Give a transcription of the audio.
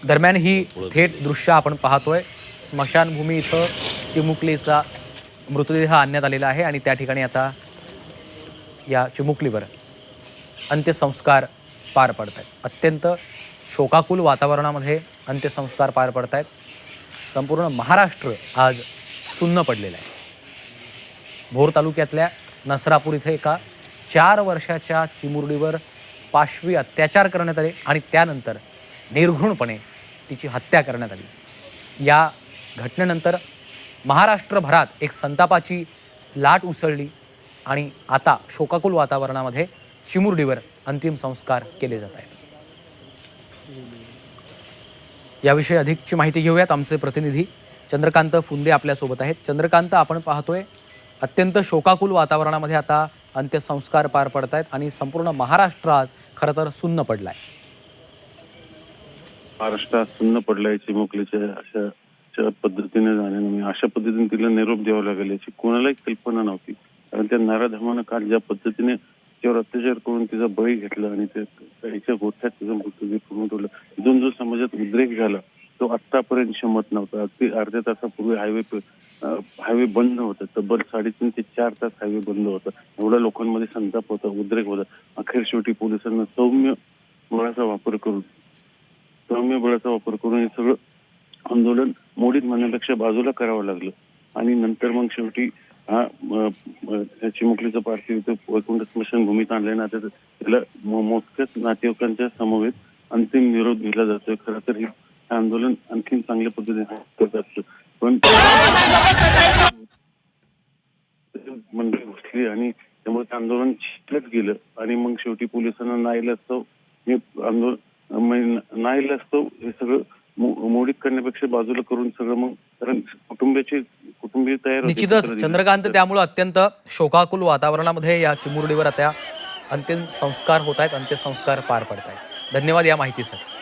दरम्यान ही थेट दृश्य आपण पाहतोय। स्मशानभूमी इथं चिमुकलीचा मृतदेह आणण्यात आलेला आहे आणि त्या ठिकाणी आता या चिमुकलीवर अंत्यसंस्कार पार पडत आहेत। अत्यंत शोकाकुल वातावरणामध्ये अंत्यसंस्कार पार पडत आहेत। संपूर्ण महाराष्ट्र आज सुन्न पडलेला आहे। भोर तालुक्यातल्या नसरापूर इथे एका 4 वर्षाच्या चिमुरडीवर पाशवी अत्याचार करण्यात आले आणि त्यानंतर निर्घृणपणे तिची हत्या करण्यात आली। या घटनेनंतर महाराष्ट्रभरात एक संतापाची लाट उसळली आणि आता शोकाकुल वातावरणामध्ये चिमुरडीवर अंतिम संस्कार केले जात आहेत। याविषयी अधिकची माहिती घेऊयात। आमचे प्रतिनिधी चंद्रकांत फुंदे आपल्यासोबत आहेत। चंद्रकांत, आपण पाहतोय अत्यंत शोकाकुल वातावरणामध्ये आता अंत्यसंस्कार पार पडत आहेत आणि संपूर्ण महाराष्ट्र आज खरं तर सुन्न पडलाय। महाराष्ट्रात सुन्न पडलाय चिमुकलीच्या अशा पद्धतीने जाण्याने, अशा पद्धतीने तिला निरोप द्यावा लागेल याची कोणालाही कल्पना नव्हती। कारण त्या नराधमानं काल ज्या पद्धतीने तिच्यावर अत्याचार करून तिचा बळी घेतला आणि त्याच्या गोठ्यात तिचा मृत्यू करून ठेवला, इथून जो समाजात उद्रेक झाला तो आतापर्यंत शमत नव्हता। अगदी अर्ध्या तासापूर्वी हायवे बंद होता, तब्बल 3.5 ते 4 तास हायवे बंद होता। एवढ्या लोकांमध्ये संताप होता, उद्रेक होता। अखेर शेवटी पोलिसांना सौम्य बळाचा वापर करून हे सगळं आंदोलन मोडीत म्हणण्यापेक्षा बाजूला करावं लागलं आणि नंतर मग शेवटी चिमुकलीचं पार्थिव इथं वैकुंठ स्मशानभूमीत आणल्यानंतर त्याला मोजक्याच नातेवाईकांच्या समवेत अंतिम निरोप दिला जातोय। खरं तर हे आंदोलन आणखी चांगल्या पद्धतीने करत असतं, पण मंडळी घुसली आणि त्यामुळे ते आंदोलन चिटत गेलं आणि मग शेवटी पोलिसांना नाईलाजास्तव हे सगळं मोडीत करण्यापेक्षा बाजूला करून सगळं मग, कारण कुटुंबीय तयार होते। निश्चितच चंद्रकांत, त्यामुळे अत्यंत शोकाकुल वातावरणामध्ये या चिमुरडीवर आता अंतिम संस्कार होत आहेत, अंत्यसंस्कार पार पडत आहेत। धन्यवाद या माहितीसाठी।